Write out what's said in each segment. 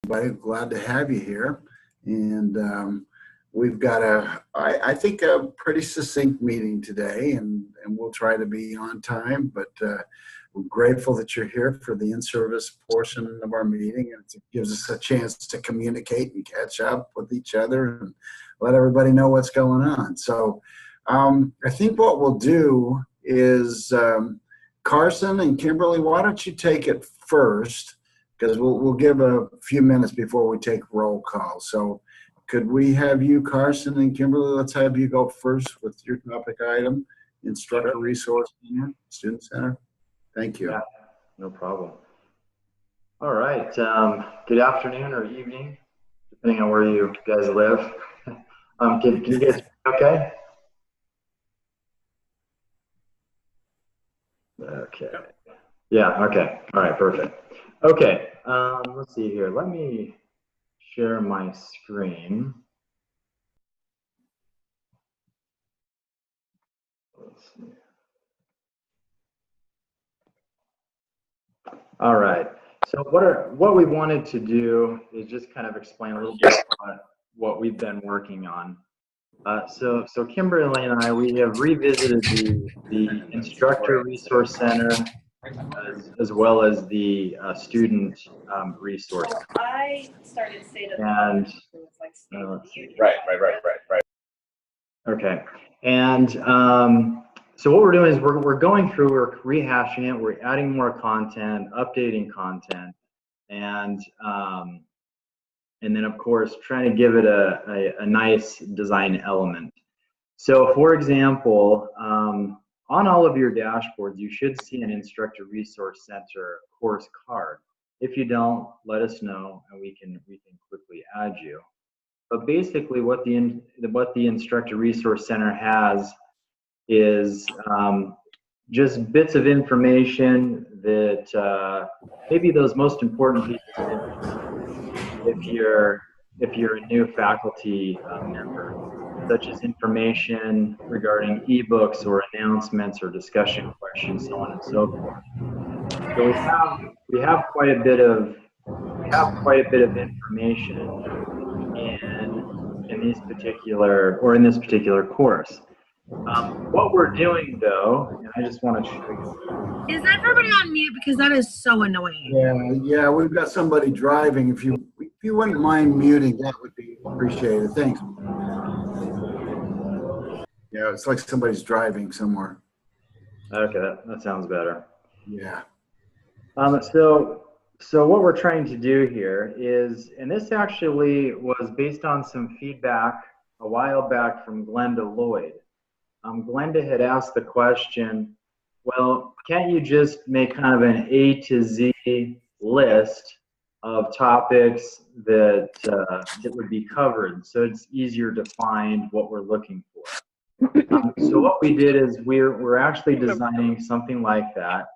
everybody. Glad to have you here. And we've got I think, a pretty succinct meeting today, and we'll try to be on time. But we're grateful that you're here for the in-service portion of our meeting, and it gives us a chance to communicate and catch up with each other and let everybody know what's going on. So I think what we'll do is Carson and Kimberly, why don't you take it first? Because we'll give a few minutes before we take roll call. So could we have you, Carson and Kimberly, let's have you go first with your topic item, Instructor Resource Center, Student Center. Thank you. Yeah, no problem. All right. Good afternoon or evening, depending on where you guys live. Can you guys hear me okay? Okay. Yeah, okay. All right, perfect. Okay, let's see here. Let me share my screen. Let's see. All right. So what we wanted to do is just kind of explain a little bit about what we've been working on. So Kimberly and I, we have revisited the Instructor Resource Center as well as the Student Resource. I started State of And Right. Okay, and so what we're doing is we're going through, we're rehashing it, we're adding more content, updating content, and then of course trying to give it a nice design element. So for example, on all of your dashboards, you should see an Instructor Resource Center course card. If you don't, let us know and we can quickly add you. But basically what the Instructor Resource Center has is just bits of information that maybe those most important pieces of information if you're a new faculty member, such as information regarding ebooks or announcements or discussion questions, so on and so forth. So we have quite a bit of information in this particular course. What we're doing though, and I just want to show you. Is everybody on mute? Because that is so annoying. Yeah, we've got somebody driving. If you wouldn't mind muting, that would be appreciated. Thanks. Yeah, it's like somebody's driving somewhere. Okay, that sounds better. Yeah. So what we're trying to do here is, and this actually was based on some feedback a while back from Glenda Lloyd. Glenda had asked the question, well, can't you just make kind of an A to Z list of topics that would be covered, so it's easier to find what we're looking for? So what we did is we're actually designing something like that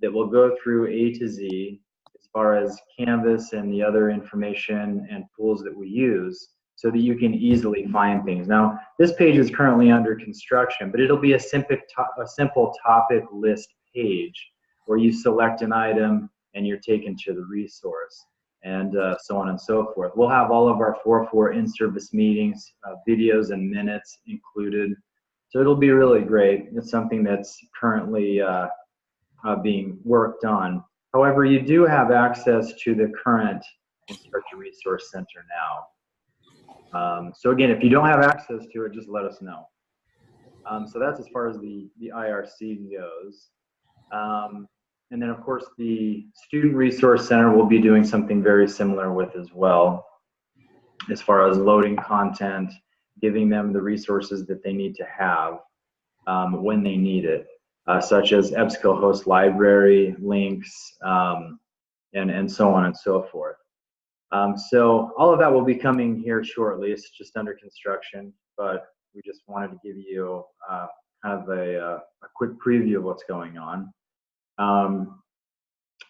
will go through A to Z as far as Canvas and the other information and tools that we use, so that you can easily find things. Now, this page is currently under construction, but it'll be a simple topic list page where you select an item and you're taken to the resource, and so on and so forth. We'll have all of our 4.4 in-service meetings, videos and minutes included. So it'll be really great. It's something that's currently being worked on. However, you do have access to the current Instructor Resource Center now. So again, if you don't have access to it, just let us know. So that's as far as the IRC goes. And then of course the Student Resource Center will be doing something very similar with as well, as far as loading content, giving them the resources that they need to have when they need it, such as EBSCOhost library links, and so on and so forth. So all of that will be coming here shortly. It's just under construction, but we just wanted to give you kind of a quick preview of what's going on.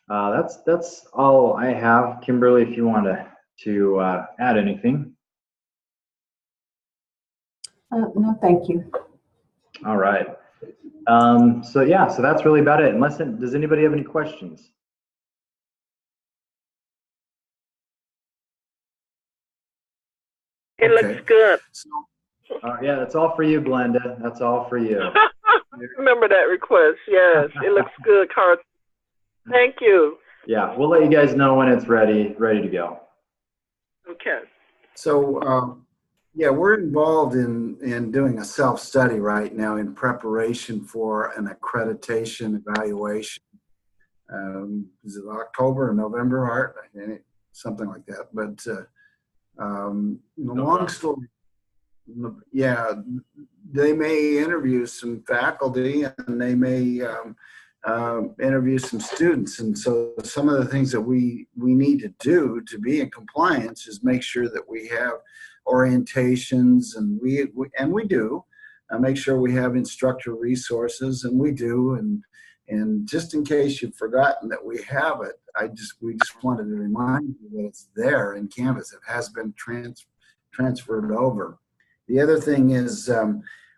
That's all I have. Kimberly, if you want to add anything. No, thank you. All right. So yeah, so that's really about it. Does anybody have any questions? It Okay. looks good. So, Yeah, that's all for you, Glenda. That's all for you. Remember that request. Yes, it looks good, Carson. Thank you. Yeah, we'll let you guys know when it's ready to go. Okay. so yeah, we're involved in doing a self-study right now in preparation for an accreditation evaluation. Is it October or November, Art? Something like that. But long story, yeah, they may interview some faculty and they may interview some students. And so some of the things that we need to do to be in compliance is make sure that we have orientations, and we do make sure we have instructor resources, and we do. And just in case you've forgotten that we have it, we just wanted to remind you that it's there in Canvas. It has been transferred over. The other thing is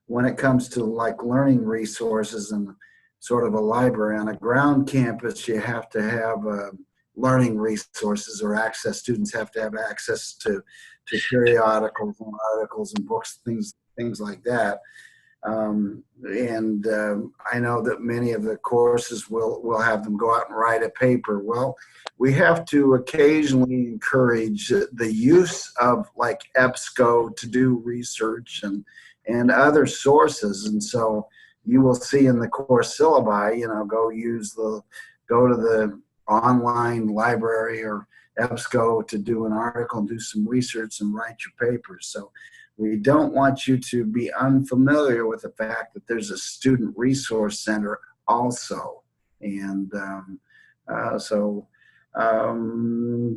when it comes to like learning resources and sort of a library on a ground campus, you have to have learning resources or access. Students have to have access to periodicals and articles and books, things like that. I know that many of the courses will have them go out and write a paper. Well, we have to occasionally encourage the use of like EBSCO to do research and other sources. And so you will see in the course syllabi, go to the online library or EBSCO to do an article and do some research and write your papers. So we don't want you to be unfamiliar with the fact that there's a student resource center also. And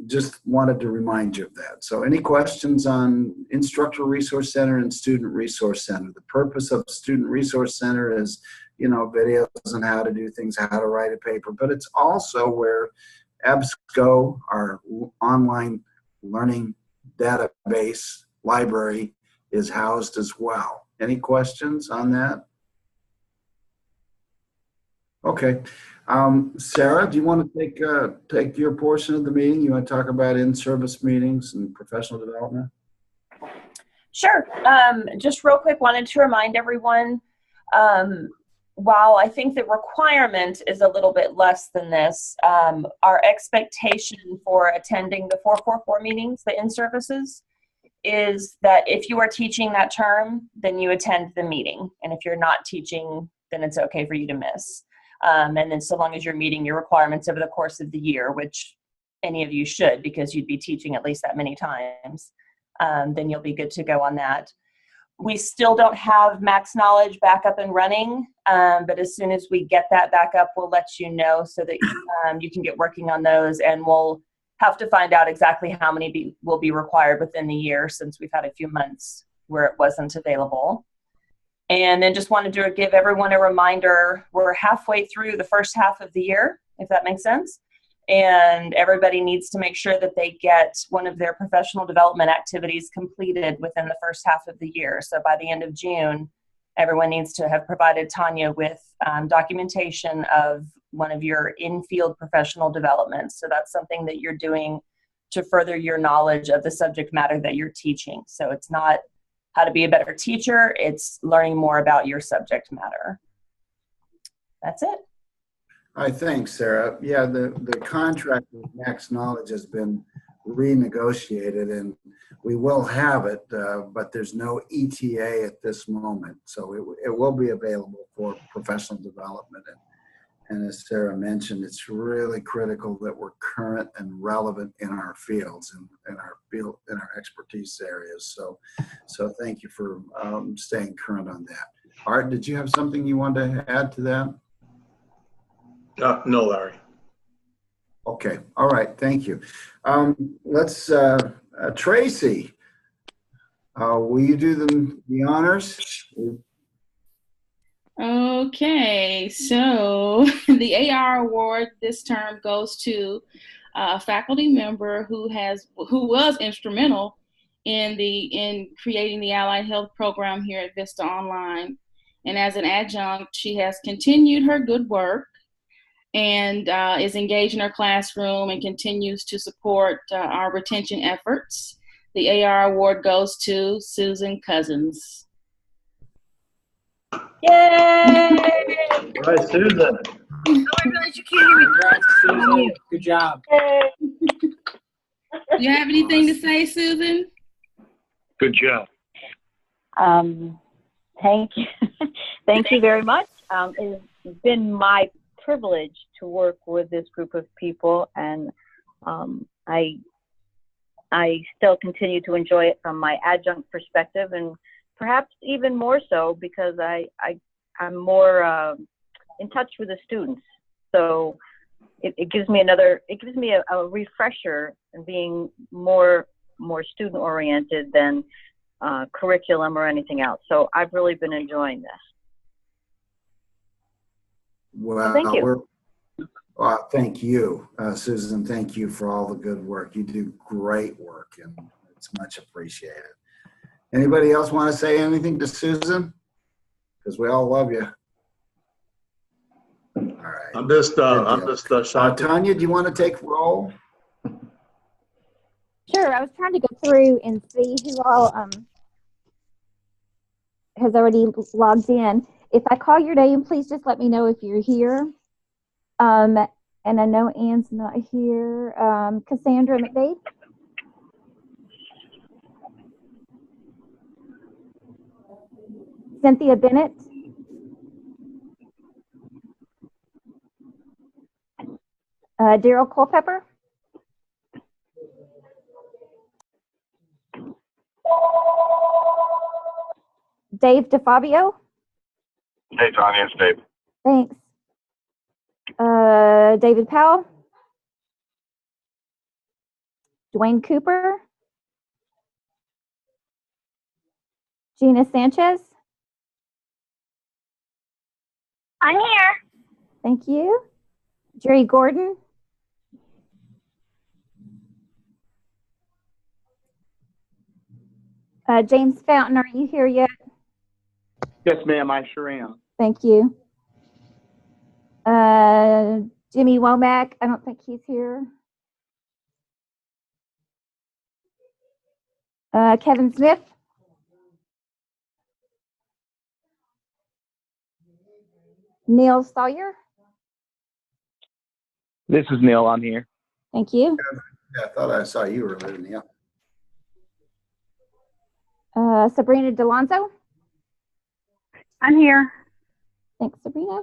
just wanted to remind you of that. So any questions on Instructor Resource Center and Student Resource Center? The purpose of Student Resource Center is, videos on how to do things, how to write a paper, but it's also where EBSCO, our online learning database library, is housed as well. Any questions on that? Okay. Sarah, do you want to take your portion of the meeting? You want to talk about in-service meetings and professional development? Sure. Just real quick, wanted to remind everyone, while I think the requirement is a little bit less than this, our expectation for attending the 444 meetings, the in-services, is that if you are teaching that term, then you attend the meeting. And if you're not teaching, then it's okay for you to miss. And then so long as you're meeting your requirements over the course of the year, which any of you should, because you'd be teaching at least that many times, then you'll be good to go on that. We still don't have Max Knowledge back up and running, but as soon as we get that back up, we'll let you know so that you can get working on those, and we'll have to find out exactly how many will be required within the year, since we've had a few months where it wasn't available. And then just wanted to give everyone a reminder, we're halfway through the first half of the year, if that makes sense. And everybody needs to make sure that they get one of their professional development activities completed within the first half of the year. So by the end of June, everyone needs to have provided Tanya with documentation of one of your in-field professional developments. So that's something that you're doing to further your knowledge of the subject matter that you're teaching. So it's not how to be a better teacher, it's learning more about your subject matter. That's it. All right, thanks, Sarah. Yeah, the contract with Max Knowledge has been renegotiated, and we will have it, but there's no ETA at this moment. So it will be available for professional development. And as Sarah mentioned, it's really critical that we're current and relevant in our fields and in our expertise areas. So thank you for staying current on that. Art, did you have something you wanted to add to that? No, Larry. Okay. All right. Thank you. Let's Tracy. Will you do the honors? Okay, so the AR award this term goes to a faculty member who was instrumental in creating the Allied Health program here at Vista Online. And as an adjunct, she has continued her good work and is engaged in her classroom and continues to support our retention efforts. The AR award goes to Susan Cousins. Yay! All right, Susan. Oh, I realize you can't hear me. Congrats, Susan. Good job. Yay. Do you have anything to say, Susan? Good job. Thank you. Thank you very much. It's been my privilege to work with this group of people, and I still continue to enjoy it from my adjunct perspective, and perhaps even more so because I'm more in touch with the students. So it gives me a refresher in being more student oriented than curriculum or anything else. So I've really been enjoying this. Well, thank you. Thank you, Susan. Thank you for all the good work. You do great work, and it's much appreciated. Anybody else want to say anything to Susan? Because we all love you. All right. I'm just shocked. Tanya, do you want to take roll? Sure. I was trying to go through and see who all has already logged in. If I call your name, please just let me know if you're here. And I know Ann's not here. Cassandra McDade. Cynthia Bennett. Daryl Culpepper. Dave DeFabio. Hey, Tanya, it's Dave. Thanks. David Powell. Dwayne Cooper. Gina Sanchez. I'm here. Thank you. Jerry Gordon. James Fountain, are you here yet? Yes, ma'am, I sure am. Thank you. Jimmy Womack, I don't think he's here. Kevin Smith. Neil Sawyer. This is Neil. I'm here. Thank you. Yeah, I thought I saw you earlier, Neil. Sabrina Delonzo. I'm here. Thanks, Sabrina.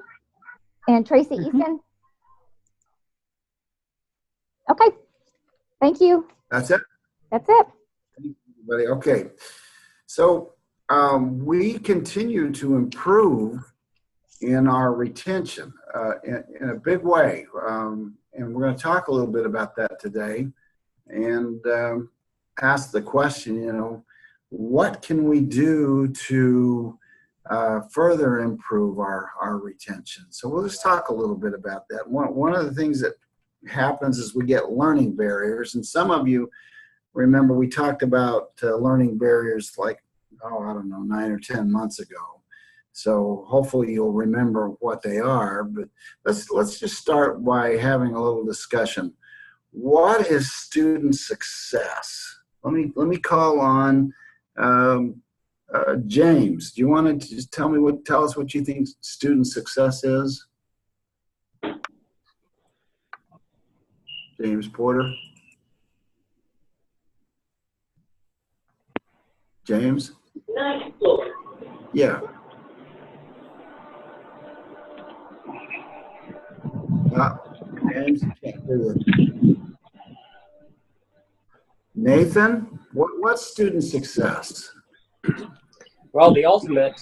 And Tracy Easton. Okay. Thank you. That's it? That's it. Thank you, everybody. Okay. So we continue to improve in our retention in a big way. And we're going to talk a little bit about that today and ask the question, what can we do to further improve our retention? So we'll just talk a little bit about that. One of the things that happens is we get learning barriers. And some of you remember we talked about learning barriers like, 9 or 10 months ago. So hopefully you'll remember what they are, but let's just start by having a little discussion. What is student success? Let me call on James. Do you want to just tell us what you think student success is? James Porter. James? Yeah. James can't do it. Nathan, what's student success? Well, the ultimate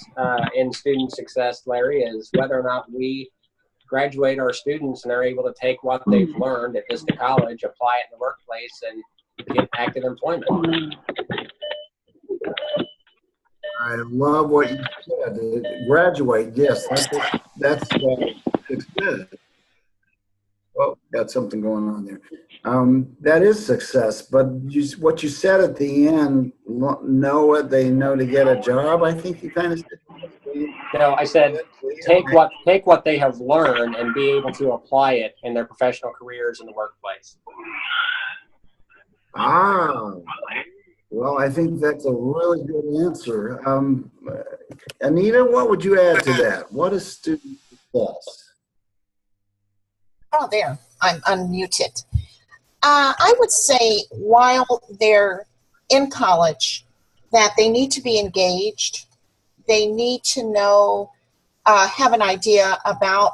in student success, Larry, is whether or not we graduate our students and they're able to take what they've learned at Vista College, apply it in the workplace, and get active employment. I love what you said. Graduate, yes, that's success. Oh, got something going on there. That is success, but what you said at the end, know what they know to get a job, I think you kind of said. No, I said take what they have learned and be able to apply it in their professional careers in the workplace. Ah, well I think that's a really good answer. Anita, what would you add to that? What is student success? Oh, there, I'm unmuted. I would say while they're in college, that they need to be engaged. They need to know, have an idea about,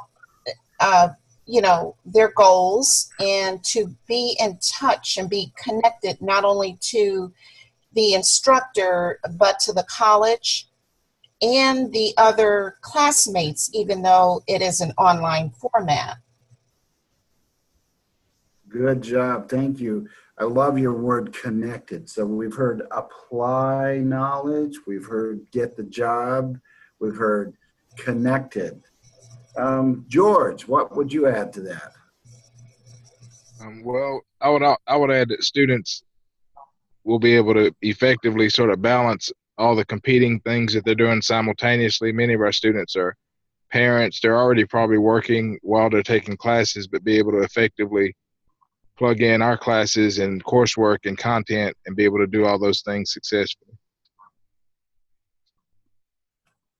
their goals, and to be in touch and be connected not only to the instructor, but to the college and the other classmates, even though it is an online format. Good job. Thank you. I love your word connected. So we've heard apply knowledge. We've heard get the job. We've heard connected. George, what would you add to that? Well, I would add that students will be able to effectively sort of balance all the competing things that they're doing simultaneously. Many of our students are parents. They're already probably working while they're taking classes, but be able to effectively plug in our classes and coursework and content and be able to do all those things successfully.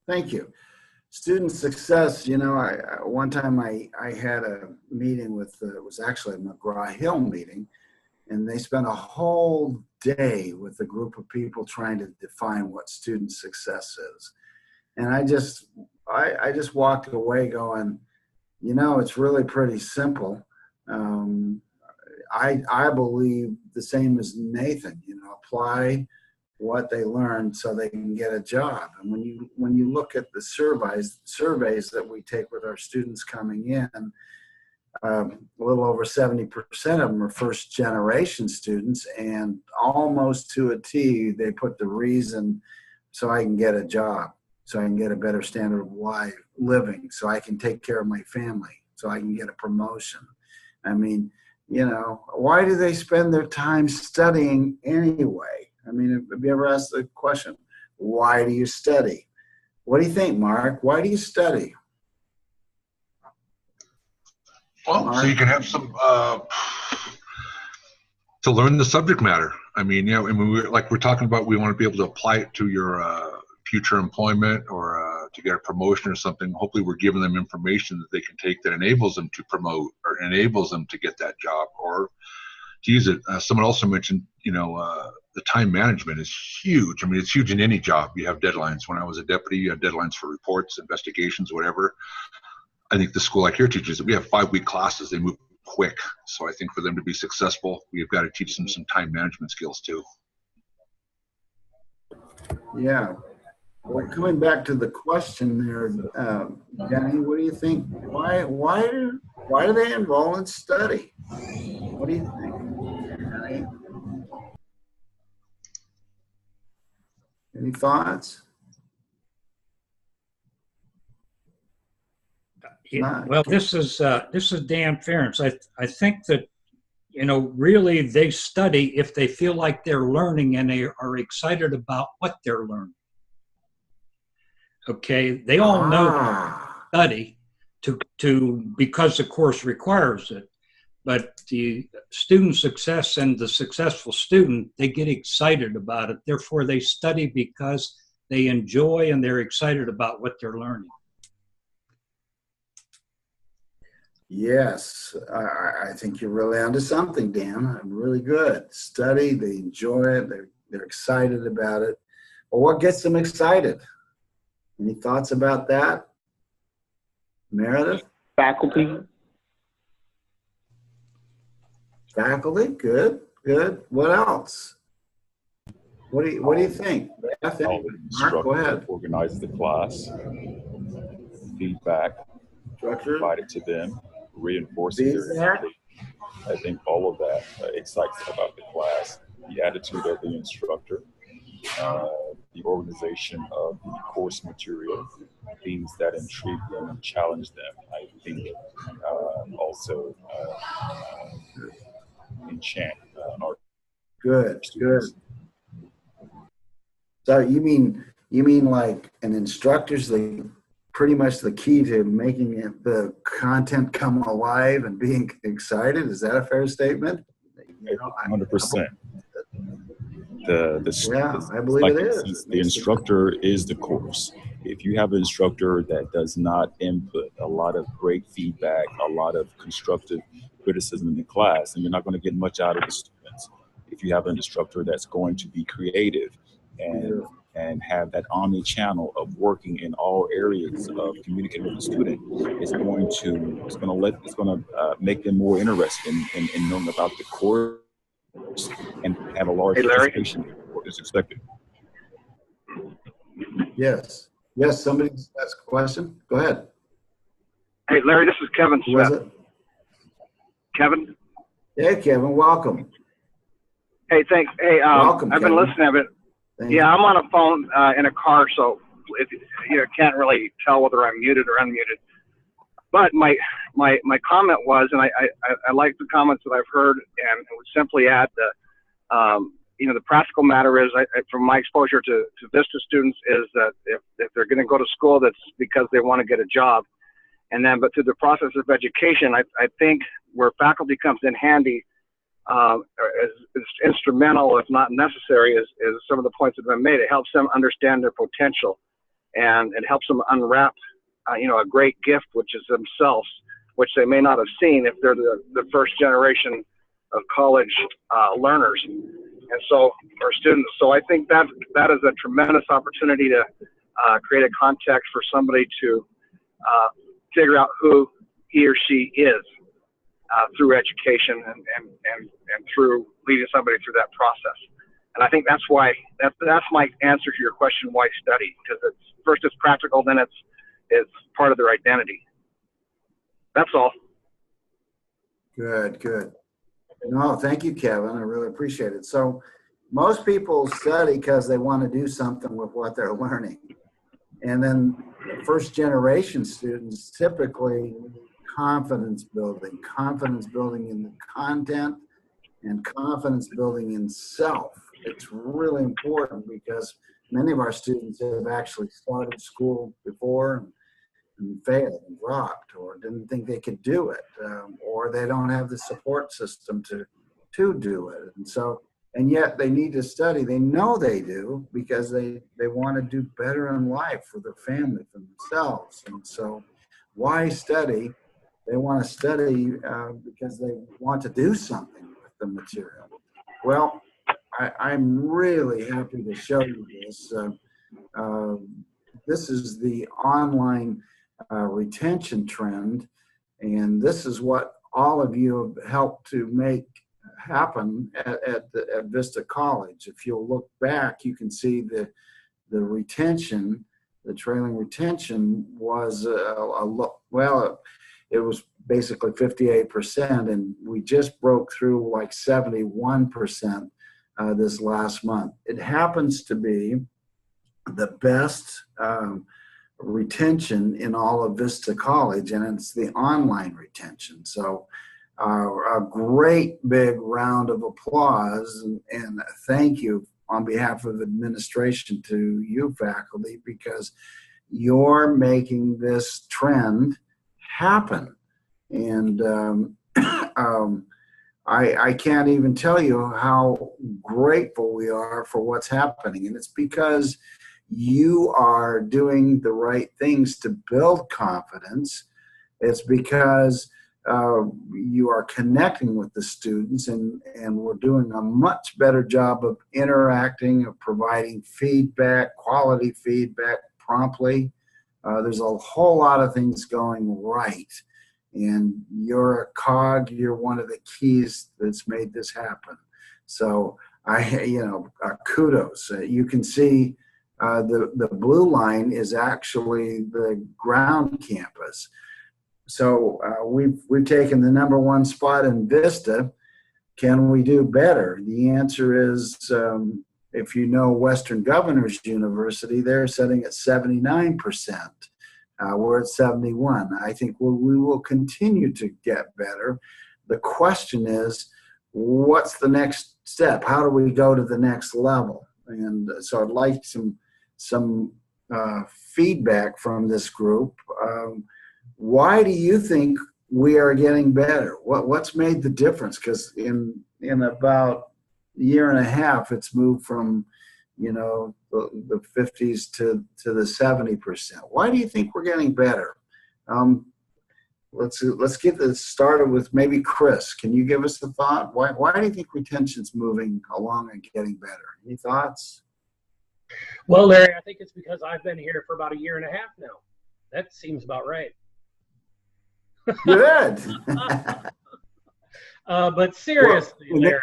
Thank you. Student success, one time I had a meeting with, it was actually a McGraw-Hill meeting, and they spent a whole day with a group of people trying to define what student success is. And I just walked away going, it's really pretty simple. I believe the same as Nathan, apply what they learned so they can get a job. And when you look at the surveys that we take with our students coming in, a little over 70% of them are first generation students, and almost to a T, they put the reason so I can get a job, so I can get a better standard of life, living, so I can take care of my family, so I can get a promotion. I mean, why do they spend their time studying anyway? I mean, have you ever asked the question, why do you study? What do you think, Mark? Why do you study? Well, Mark? so you can have some, to learn the subject matter. I mean, we're talking about, we want to be able to apply it to your future employment or to get a promotion or something. Hopefully we're giving them information that they can take that enables them to promote or enables them to get that job or to use it. Someone also mentioned, the time management is huge. I mean, it's huge in any job. You have deadlines. When I was a deputy, you had deadlines for reports, investigations, whatever. I think the school I here teaches, we have 5-week classes. They move quick. So I think for them to be successful, we've got to teach them some time management skills too. Yeah. Well, coming back to the question there, Jenny, what do you think? Why do they enroll in study? What do you think, Jenny? Any thoughts? Well, this is Dan Ferentz. I think that really they study if they feel like they're learning and they are excited about what they're learning. Okay, they all know study because the course requires it, but the student success and the successful student, they get excited about it. Therefore, they study because they enjoy and they're excited about what they're learning. Yes, I think you're really onto something, Dan. Really good. Study, they enjoy it, they're excited about it. Well, what gets them excited? Any thoughts about that? Meredith? Faculty. Faculty, good. What else? What do you think? Beth, Mark, go ahead. Organize the class, feedback provided to them, reinforcing their education. I think all of that excites them about the class, the attitude of the instructor, the organization of the course material, themes that intrigue them and challenge them. I think also enchant our Good. So you mean like an instructor's pretty much the key to making the content come alive and being excited? Is that a fair statement? 100%. I believe like it is. since the instructor is the course. If you have an instructor that does not input a lot of great feedback, a lot of constructive criticism in the class, then you're not going to get much out of the students. If you have an instructor that's going to be creative and have that omni-channel of working in all areas of communicating with the student, it's going to make them more interested in knowing about the course and have a large participation in what is expected. Yes, somebody's asked a question. Go ahead. Hey, Larry, this is Kevin Who was Smith. it? Kevin? Hey, Kevin, welcome. Hey, thanks. Hey, Welcome, I've been Kevin. listening to it. Thank Yeah, you. I'm on a phone in a car, so if you can't really tell whether I'm muted or unmuted. But my comment was, and I like the comments that I've heard, and would simply add that the practical matter is, from my exposure to Vista students, is that if they're going to go to school, that's because they want to get a job. But through the process of education, I think where faculty comes in handy, is instrumental, if not necessary, is some of the points that have been made. It helps them understand their potential, and it helps them unwrap, a great gift, which is themselves, which they may not have seen if they're the first generation of college learners, and so or students. So I think that is a tremendous opportunity to create a context for somebody to figure out who he or she is through education and through leading somebody through that process. And I think that's why that's my answer to your question, why study? Because it's practical, then it's part of their identity. That's all. Good. No, thank you, Kevin. I really appreciate it. So most people study because they want to do something with what they're learning. And then the first generation students typically confidence building in the content and confidence building in self. It's really important because many of our students have actually started school before and failed and dropped or didn't think they could do it, or they don't have the support system to do it. And yet they need to study. They know they do because they want to do better in life for their family, for themselves. And so why study? They want to study because they want to do something with the material. Well, I'm really happy to show you this. This is the online retention trend, and this is what all of you have helped to make happen at Vista College. If you'll look back, you can see the retention, the trailing retention was it was basically 58%, and we just broke through like 71% this last month. It happens to be the best retention in all of Vista College, and it's the online retention. So a great big round of applause and thank you on behalf of administration to you faculty, because you're making this trend happen. And I can't even tell you how grateful we are for what's happening. And it's because you are doing the right things to build confidence. It's because you are connecting with the students, and we're doing a much better job of interacting, of providing feedback, quality feedback promptly. There's a whole lot of things going right. And you're a cog, you're one of the keys that's made this happen. So kudos. You can see the blue line is actually the ground campus. So we've taken the #1 spot in Vista. Can we do better? The answer is, if you know Western Governors University, they're sitting at 79%. We're at 71. I think we will continue to get better. The question is, what's the next step? How do we go to the next level? And so I'd like some feedback from this group. Why do you think we are getting better? What's made the difference? Because in about year and a half, it's moved from, you know, the 50s to the 70%. Why do you think we're getting better? Let's get this started with maybe Chris. Can you give us a thought? Why do you think retention's moving along and getting better? Any thoughts? Well, Larry, I think it's because I've been here for about a year and a half now. That seems about right. Good. But seriously, well, Larry,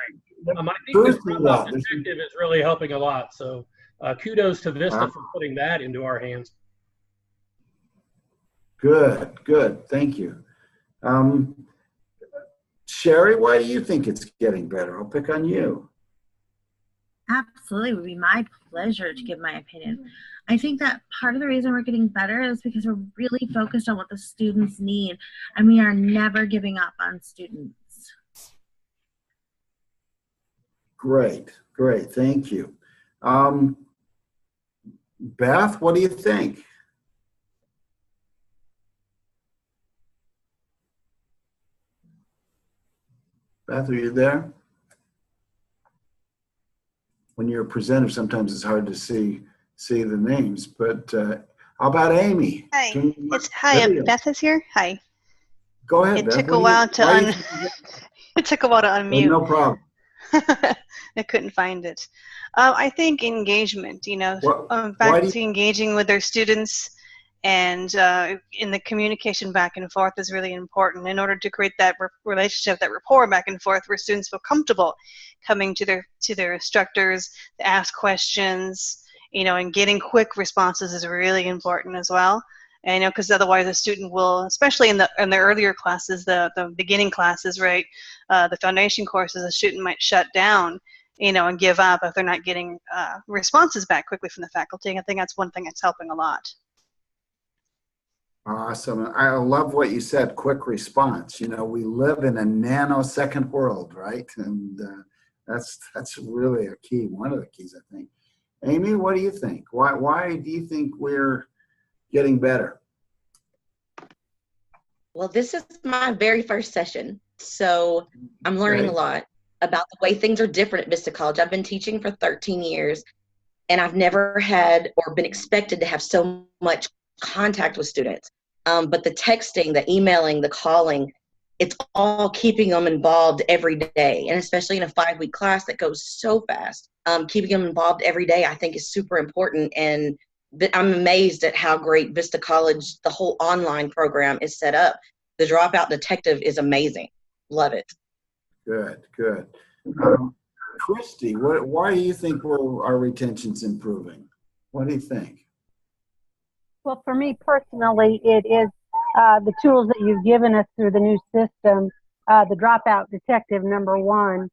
I think this Dropout Detective is really helping a lot. So kudos to Vista for putting that into our hands. Good. Thank you. Sherry, why do you think it's getting better? I'll pick on you. Absolutely. It would be my pleasure to give my opinion. I think that part of the reason we're getting better is because we're really focused on what the students need, and we are never giving up on students. Great. Thank you. Beth, what do you think? Beth, are you there? When you're a presenter, sometimes it's hard to see the names, but how about Amy? Hi, Beth is here. Hi. Go ahead, It Beth. took a while to it took a while to unmute. No problem. I couldn't find it. I think engagement, faculty engaging with their students and in the communication back and forth is really important in order to create that relationship, that rapport back and forth where students feel comfortable coming to their instructors to ask questions, and getting quick responses is really important as well. And because otherwise the student will, especially in the earlier classes, the beginning classes, right, the foundation courses, the student might shut down, and give up if they're not getting responses back quickly from the faculty. I think that's one thing that's helping a lot. Awesome. I love what you said, quick response. We live in a nanosecond world, right? And that's really a key, one of the keys, I think. Amy, what do you think? Why do you think we're getting better? Well, this is my very first session, so I'm learning a lot about the way things are different at Vista College. I've been teaching for 13 years, and I've never had or been expected to have so much contact with students. But the texting, the emailing, the calling, it's all keeping them involved every day. And especially in a 5-week class that goes so fast, keeping them involved every day, I think is super important. And I'm amazed at how great Vista College, the whole online program is set up. The Dropout Detective is amazing. Love it. Good. Christy, why do you think our retention's improving? What do you think? Well, for me personally, it is the tools that you've given us through the new system. The Dropout Detective, #1,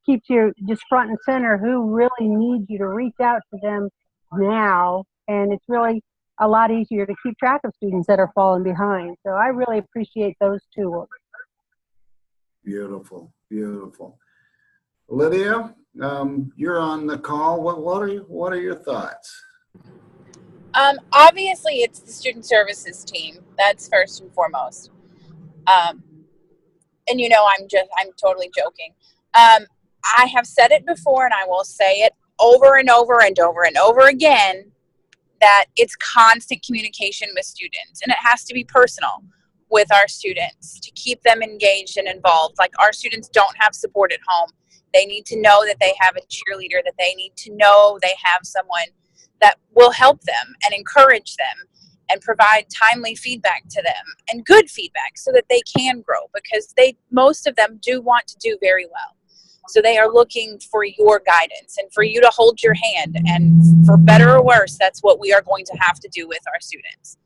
keeps you just front and center who really needs you to reach out to them now. And it's really a lot easier to keep track of students that are falling behind. So I really appreciate those tools. Beautiful. Lydia, you're on the call. What are your thoughts? Obviously, it's the student services team. That's first and foremost. And I'm totally joking. I have said it before, and I will say it over and over and over and over again, that it's constant communication with students, and it has to be personal with our students to keep them engaged and involved. Like, our students don't have support at home. They need to know that they have a cheerleader, that they need to know they have someone that will help them and encourage them and provide timely feedback to them and good feedback so that they can grow, because most of them do want to do very well. So they are looking for your guidance and for you to hold your hand, and for better or worse, that's what we are going to have to do with our students.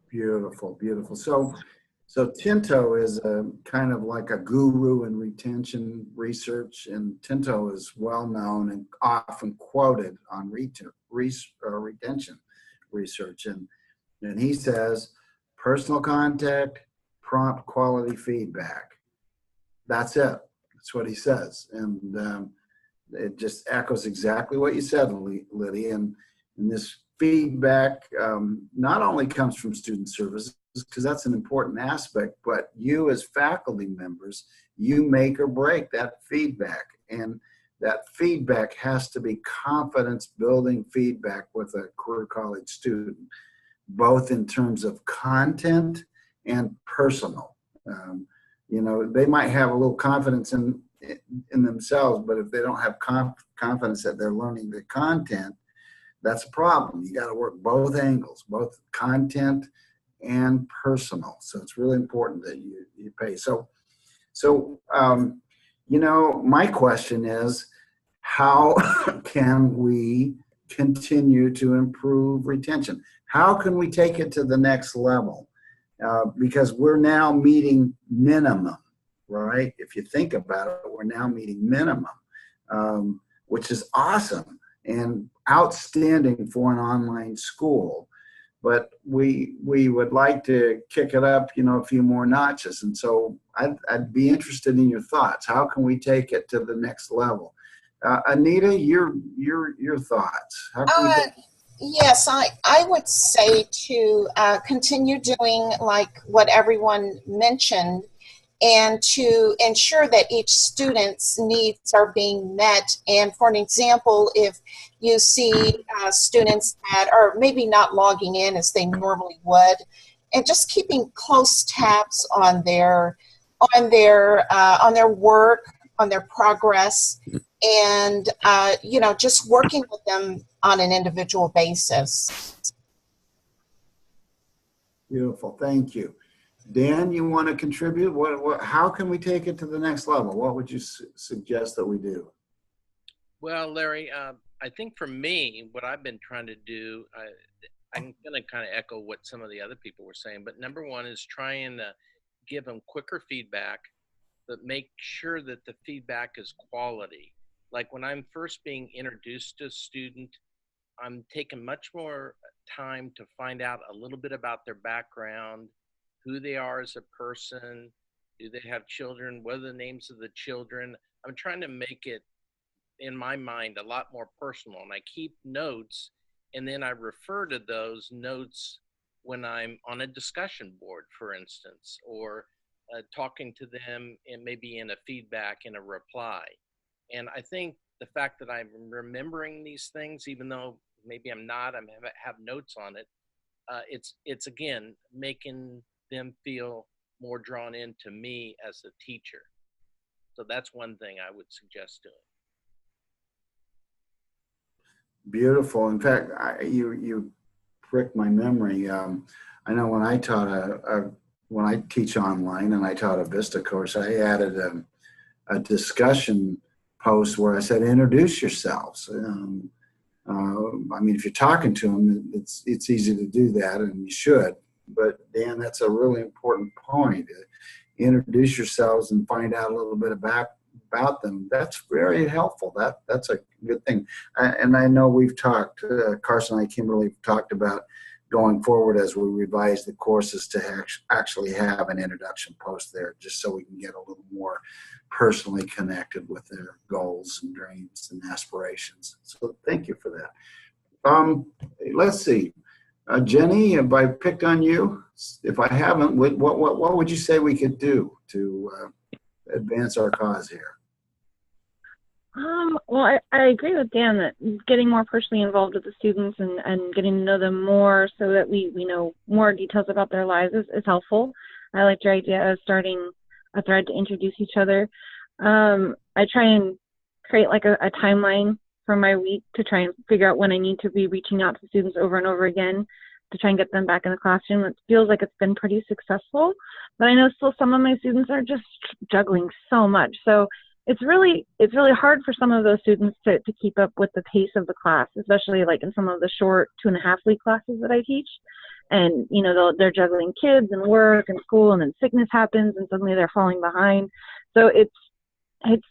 Beautiful. So Tinto is kind of like a guru in retention research, and Tinto is well known and often quoted on retention research. And he says, personal contact, prompt quality feedback. That's it. That's what he says. And it just echoes exactly what you said, Lydia. And this feedback not only comes from student services, because that's an important aspect, but you as faculty members, you make or break that feedback. And that feedback has to be confidence building feedback with a career college student, both in terms of content and personal. You know, they might have a little confidence in themselves, but if they don't have confidence that they're learning the content, that's a problem. You got to work both angles, both content and personal. So it's really important that you pay. So you know, my question is, how can we continue to improve retention? How can we take it to the next level? Because we're now meeting minimum, right? If you think about it, we're now meeting minimum, which is awesome and outstanding for an online school. But we would like to kick it up, you know, a few more notches. And so I'd be interested in your thoughts. How can we take it to the next level? Anita, your thoughts. How can Yes, I would say to continue doing like what everyone mentioned, and to ensure that each student's needs are being met. And for an example, if you see students that are maybe not logging in as they normally would, and just keeping close tabs on their work, on their progress, and you know, just working with them on an individual basis. Beautiful, thank you. Dan, you want to contribute? How can we take it to the next level? What would you suggest that we do? Well, Larry, I think for me, what I've been trying to do, I'm going to kind of echo what some of the other people were saying, but number one is trying to give them quicker feedback, but make sure that the feedback is quality. Like when I'm first being introduced to a student, I'm taking much more time to find out a little bit about their background, who they are as a person, do they have children, what are the names of the children. I'm trying to make it, in my mind, a lot more personal. And I keep notes, and then I refer to those notes when I'm on a discussion board, for instance, or talking to them and maybe in a feedback, in a reply. And I think the fact that I'm remembering these things, even though maybe I'm not, I have notes on it, it's again, making them feel more drawn into me as a teacher. So that's one thing I would suggest doing. Beautiful. In fact, you pricked my memory. I know when I taught when I teach online and I taught a Vista course, I added a discussion post where I said, introduce yourselves. I mean, if you're talking to them, it's easy to do that, and you should. But Dan, that's a really important point. Introduce yourselves and find out a little bit about them. That's very helpful. That's a good thing. And I know we've talked, Carson and I, Kimberly, have talked about going forward as we revise the courses to actually have an introduction post there, just so we can get a little more personally connected with their goals and dreams and aspirations. So thank you for that. Let's see. Jenny, have I picked on you? If I haven't, what would you say we could do to advance our cause here? Well, I agree with Dan that getting more personally involved with the students and getting to know them more so that we know more details about their lives is helpful. I like your idea of starting a thread to introduce each other. I try and create like a timeline for my week to try and figure out when I need to be reaching out to students over and over again to try and get them back in the classroom. It feels like it's been pretty successful, but I know still some of my students are just juggling so much. So it's really hard for some of those students to keep up with the pace of the class, especially like in some of the short 2.5-week classes that I teach. And, you know, they're juggling kids and work and school, and then sickness happens and suddenly they're falling behind. So it's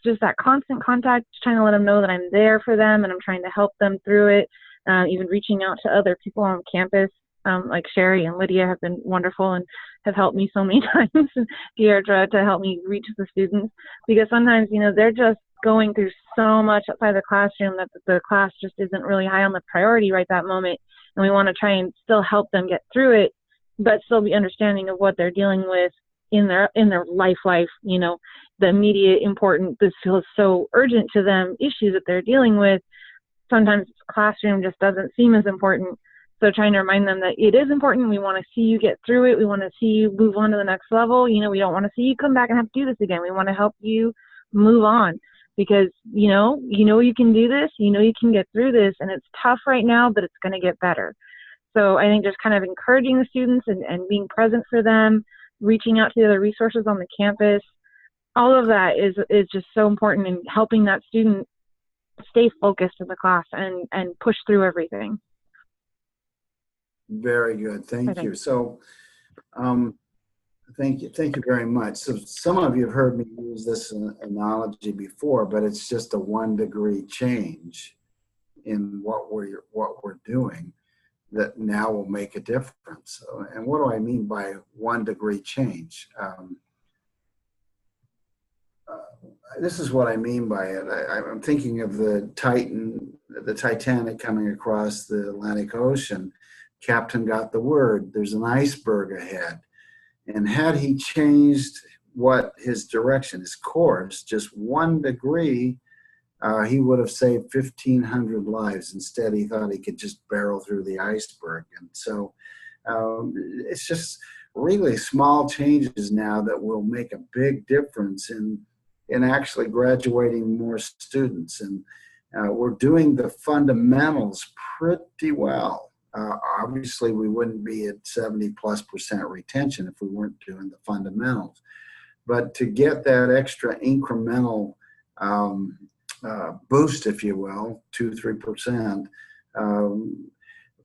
just that constant contact, trying to let them know that I'm there for them and I'm trying to help them through it. Even reaching out to other people on campus, like Sherry and Lydia have been wonderful and have helped me so many times, and Deirdre to help me reach the students, because sometimes, you know, they're just going through so much outside the classroom that the class just isn't really high on the priority right that moment. And we want to try and still help them get through it, but still be understanding of what they're dealing with in their life, you know, the immediate important, this feels so urgent to them, issues that they're dealing with, sometimes classroom just doesn't seem as important. So trying to remind them that it is important. We want to see you get through it. We want to see you move on to the next level. You know, we don't want to see you come back and have to do this again. We want to help you move on because, you know you can do this, you know you can get through this, and it's tough right now, but it's going to get better. So I think just kind of encouraging the students and being present for them, reaching out to the other resources on the campus, all of that is just so important in helping that student stay focused in the class and push through everything. Very good. Thank you. So, thank you very much. So some of you have heard me use this analogy before, but it's just a 1 degree change in what we're doing that now will make a difference. And what do I mean by 1 degree change? This is what I mean by it. I'm thinking of the Titanic coming across the Atlantic Ocean. Captain got the word, there's an iceberg ahead. And had he changed his direction, his course, just 1 degree, he would have saved 1,500 lives. Instead, he thought he could just barrel through the iceberg. And so it's just really small changes now that will make a big difference in actually graduating more students. And we're doing the fundamentals pretty well. Obviously, we wouldn't be at 70+% retention if we weren't doing the fundamentals. But to get that extra incremental boost, if you will, 2-3%,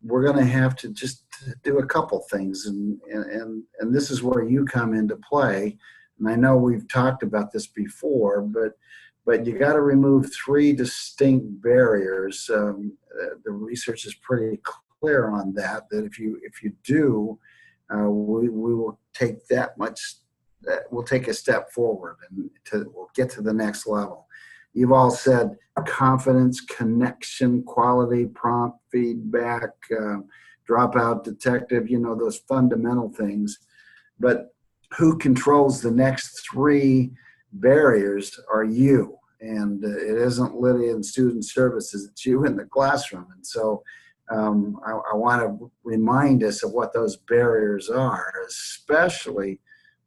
we're going to have to just do a couple things. And this is where you come into play. And I know we've talked about this before, but you got to remove 3 distinct barriers. The research is pretty clear on that if you do, we will take we'll take a step forward and we'll get to the next level. You've all said confidence, connection, quality, prompt feedback, dropout detective, those fundamental things. But who controls the next 3 barriers are you. And it isn't Lydia in student services, it's you in the classroom. And so I want to remind us of what those barriers are, especially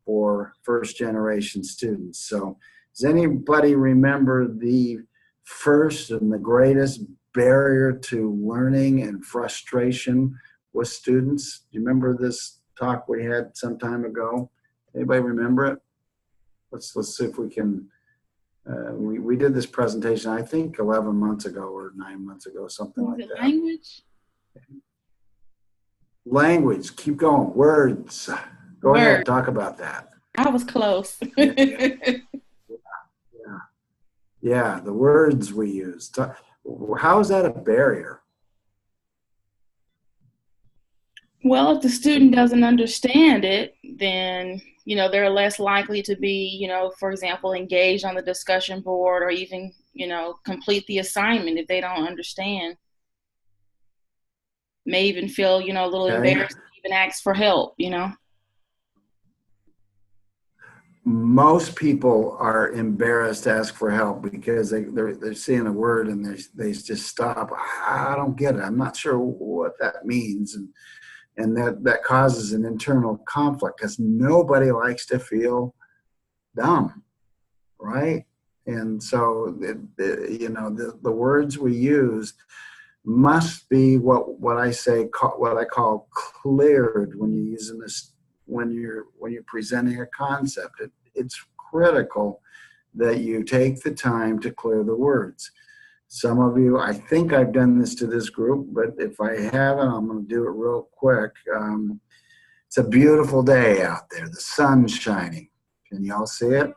for first-generation students. So does anybody remember the first and the greatest barrier to learning and frustration with students? Do you remember this talk we had some time ago? Anybody remember it? Let's see if we can. We did this presentation, I think 11 months ago or 9 months ago, something like that. Language? Language, keep going. Words. Go ahead, talk about that. I was close. Yeah, the words we use. How is that a barrier? Well, if the student doesn't understand it, then, they're less likely to be, for example, engaged on the discussion board or even, complete the assignment if they don't understand. May even feel, a little embarrassed to even ask for help, Most people are embarrassed to ask for help because they're seeing a word and they just stop. I don't get it. I'm not sure what that means. And that causes an internal conflict because nobody likes to feel dumb, right? And so, the words we use must be what I call cleared when you use this. When you're presenting a concept, it's critical that you take the time to clear the words. Some of you, I think I've done this to this group, but if I haven't, I'm going to do it real quick. It's a beautiful day out there. The sun's shining. Can y'all see it?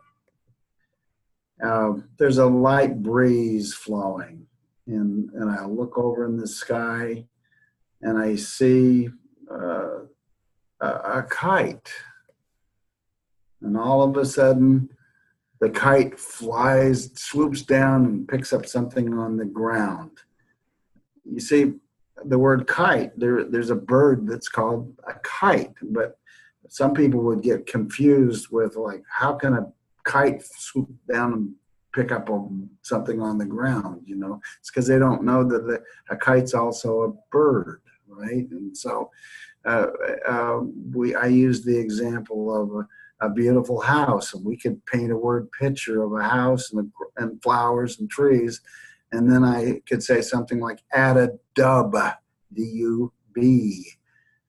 There's a light breeze flowing, and I look over in the sky, and I see a kite, and all of a sudden the kite swoops down and picks up something on the ground. You see the word kite, there's a bird that's called a kite, but some people would get confused with how can a kite swoop down and pick up on something on the ground, you know. It's because they don't know that a kite's also a bird, right? And so I use the example of a beautiful house, and we could paint a word picture of a house and flowers and trees, and then I could say something like add a dub, D-U-B,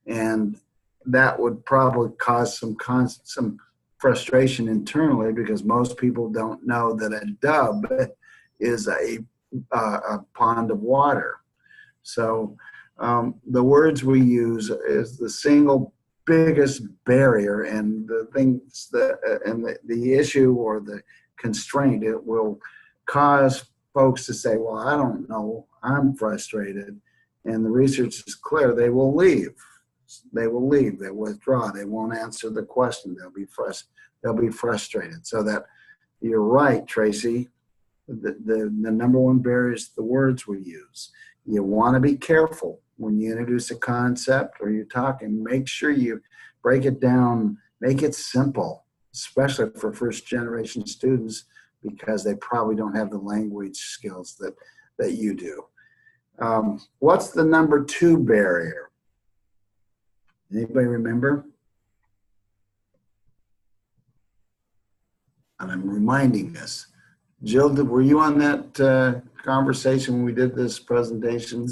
and that would probably cause some frustration internally, because most people don't know that a dub is a pond of water. So the words we use is the single biggest barrier, and the things that and the issue or the constraint, it will cause folks to say, well, I don't know, I'm frustrated. And the research is clear, they will leave. They will leave, they withdraw, they won't answer the question, they'll be frustrated. So that you're right, Tracy, the number one barrier is the words we use. You want to be careful when you introduce a concept or you're talking, make sure you break it down, make it simple, especially for first generation students, because they probably don't have the language skills that you do. What's the number 2 barrier? Anybody remember? And I'm reminding this. Jill, were you on that conversation when we did this presentation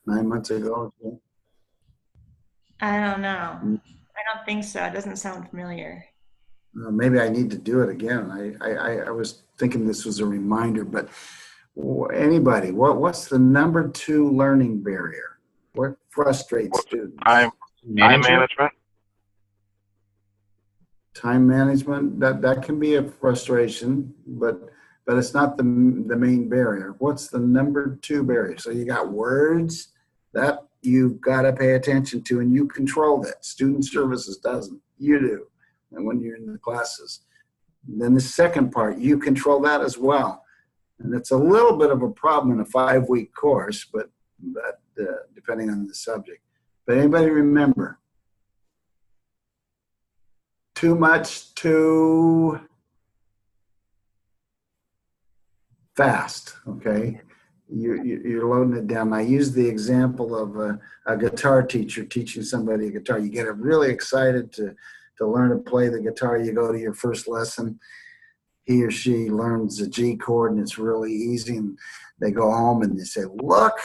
9 months ago? I don't know. I don't think so. It doesn't sound familiar. Maybe I need to do it again. I was thinking this was a reminder, but anybody, what's the number 2 learning barrier? What frustrates students? Time management. Time management, that can be a frustration, but it's not the main barrier. What's the number 2 barrier? So you got words that you've got to pay attention to, and you control that. Student services doesn't. You do. And when you're in the classes. Then the second part, you control that as well. And it's a little bit of a problem in a 5-week course, but depending on the subject. But anybody remember? Too much, too fast, okay? You're loading it down. I use the example of a guitar teacher teaching somebody a guitar. You get really excited to learn to play the guitar. You go to your first lesson. He or she learns the G chord, and it's really easy. And they go home and they say, look,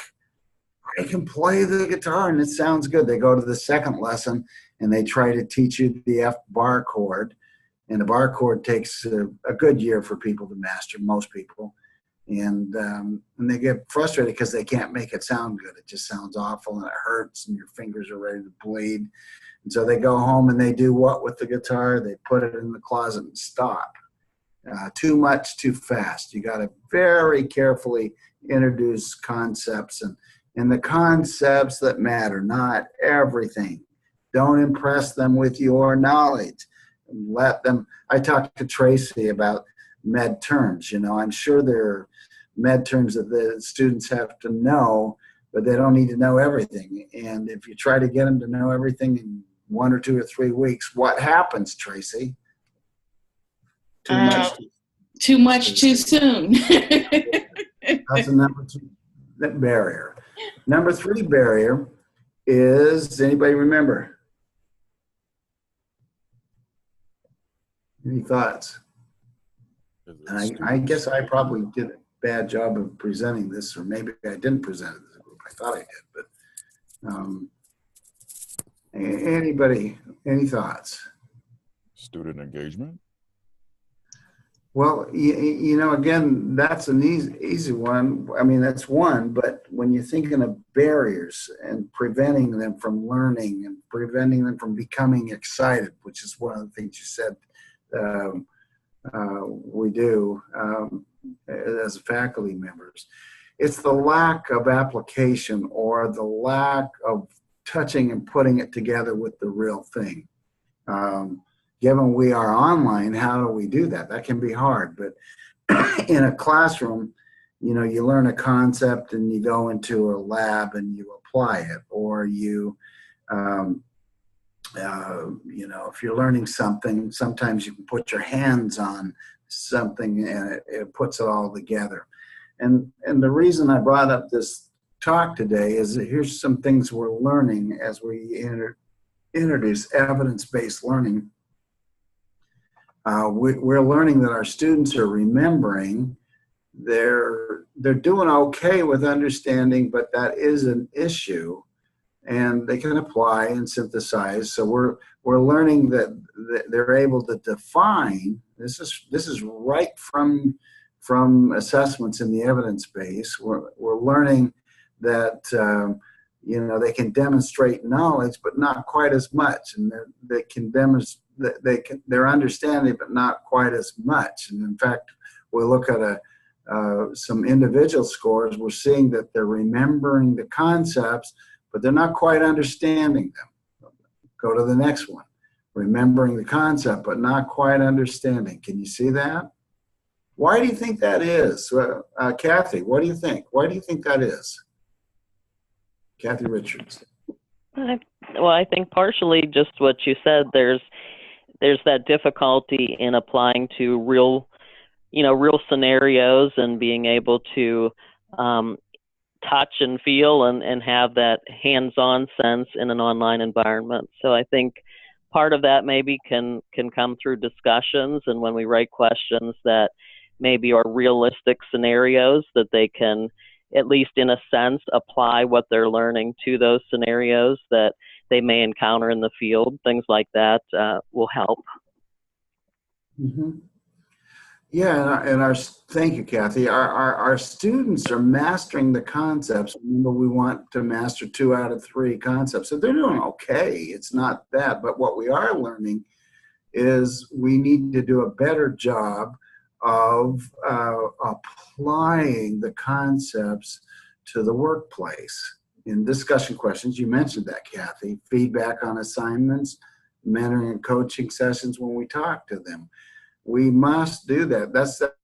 I can play the guitar and it sounds good. They go to the second lesson and they try to teach you the F bar chord. And the bar chord takes a good year for people to master, most people. And they get frustrated because they can't make it sound good. It just sounds awful and it hurts and your fingers are ready to bleed. And so they go home and they do what with the guitar? They put it in the closet and stop. Too much, too fast. You got to very carefully introduce concepts and the concepts that matter, not everything. Don't impress them with your knowledge. Let them. I talked to Tracy about med terms. You know, I'm sure there are med terms that the students have to know, but they don't need to know everything. And if you try to get them to know everything in 1 or 2 or 3 weeks, what happens, Tracy? Too much too soon. That's a number 2 barrier. Number 3 barrier is, anybody remember? Any thoughts? And I guess I probably did a bad job of presenting this, or maybe I didn't present it as a group. I thought I did, but anybody, any thoughts? Student engagement. Well, you know, again, that's an easy one. I mean, that's one, but when you're thinking of barriers and preventing them from learning and preventing them from becoming excited, which is one of the things you said we do as faculty members, it's the lack of application or the lack of touching and putting it together with the real thing. Given we are online, how do we do that? That can be hard, but in a classroom, you know, you learn a concept and you go into a lab and you apply it, or you know, if you're learning something, sometimes you can put your hands on something, and it puts it all together. And the reason I brought up this talk today is that here's some things we're learning as we introduce evidence-based learning. We're learning that our students are remembering. They're doing okay with understanding, but that is an issue, and they can apply and synthesize. So we're learning that they're able to define. This is right from assessments in the evidence base. We're learning that they can demonstrate knowledge, but not quite as much, and they can demonstrate they're understanding, but not quite as much. And in fact, we look at some individual scores. We're seeing that they're remembering the concepts, but they're not quite understanding them. Go to the next one. Remembering the concept, but not quite understanding. Can you see that? Why do you think that is? Kathy, what do you think? Why do you think that is? Kathy Richards. Well, I think partially just what you said. There's that difficulty in applying to real scenarios and being able to touch and feel and have that hands-on sense in an online environment. So I think part of that maybe can come through discussions, and when we write questions that maybe are realistic scenarios, that they can, at least in a sense, apply what they're learning to those scenarios that they may encounter in the field. Things like that will help. Mm-hmm. Yeah, and thank you, Kathy. Our students are mastering the concepts. Remember, we want to master 2 out of 3 concepts. So they're doing okay. It's not that. But what we are learning is we need to do a better job of applying the concepts to the workplace. In discussion questions, you mentioned that, Kathy, feedback on assignments, mentoring and coaching sessions when we talk to them. We must do that. That's that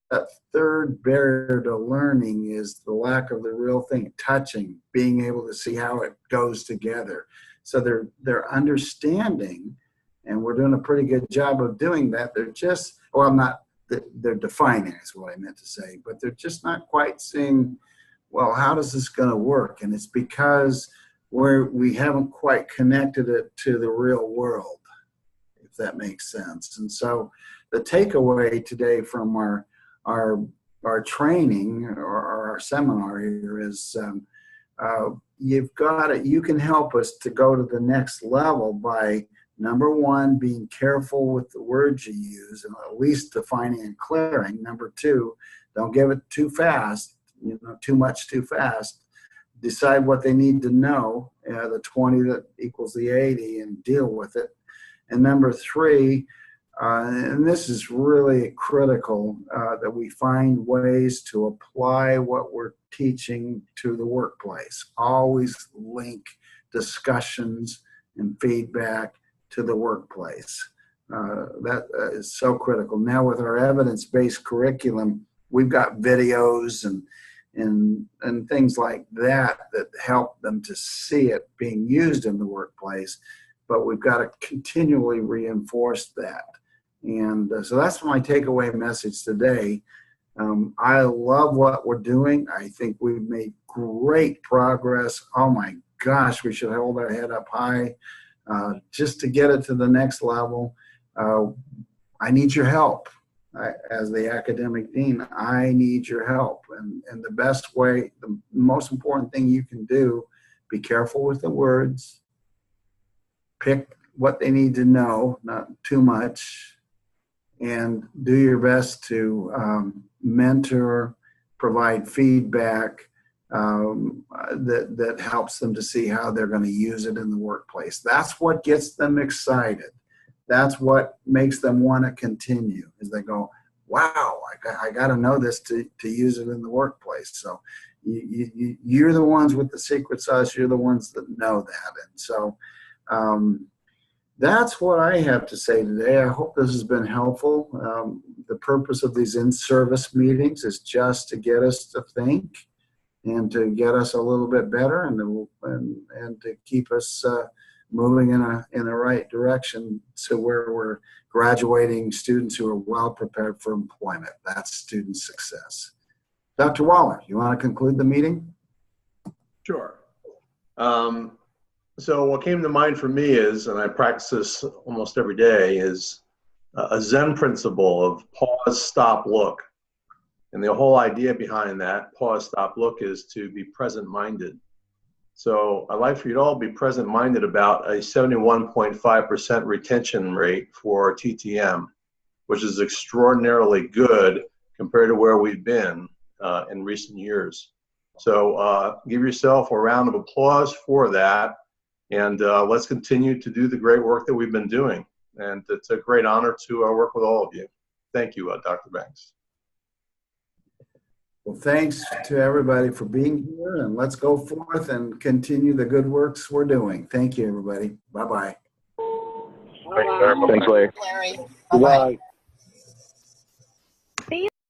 third barrier to learning, is the lack of the real thing, touching, being able to see how it goes together. So they're understanding, and we're doing a pretty good job of doing that. They're just, they're defining is what I meant to say, but they're just not quite seeing, well, how is this going to work? And it's because we haven't quite connected it to the real world, if that makes sense. And so the takeaway today from our training or our seminar here is you can help us to go to the next level by, number one, being careful with the words you use and at least defining and clearing. Number 2, don't give it too fast, too much too fast. Decide what they need to know, the 20 that equals the 80, and deal with it. And number 3, and this is really critical, that we find ways to apply what we're teaching to the workplace. Always link discussions and feedback to the workplace. That is so critical. Now with our evidence-based curriculum, we've got videos and things like that help them to see it being used in the workplace, but we've got to continually reinforce that. And so that's my takeaway message today. I love what we're doing. I think we've made great progress. Oh my gosh, we should hold our head up high just to get it to the next level. I need your help. As the academic dean, I need your help. And the best way, the most important thing you can do, be careful with the words, pick what they need to know, not too much, and do your best to mentor, provide feedback that helps them to see how they're going to use it in the workplace. That's what gets them excited. That's what makes them want to continue, is they go, wow, I got to know this to use it in the workplace. So you're the ones with the secret sauce. You're the ones that know that. And so that's what I have to say today. I hope this has been helpful. The purpose of these in-service meetings is just to get us to think and to get us a little bit better and to keep us moving in the right direction to where we're graduating students who are well prepared for employment. That's student success. Dr. Waller, you want to conclude the meeting? Sure. So what came to mind for me is, and I practice this almost every day, is a Zen principle of pause, stop, look. And the whole idea behind that, pause, stop, look, is to be present-minded. So I'd like for you to all be present-minded about a 71.5% retention rate for TTM, which is extraordinarily good compared to where we've been in recent years. So give yourself a round of applause for that, and let's continue to do the great work that we've been doing. And it's a great honor to work with all of you. Thank you, Dr. Banks. Well, thanks to everybody for being here, and let's go forth and continue the good works we're doing. Thank you, everybody. Bye-bye. Thanks, Larry. Larry. Bye.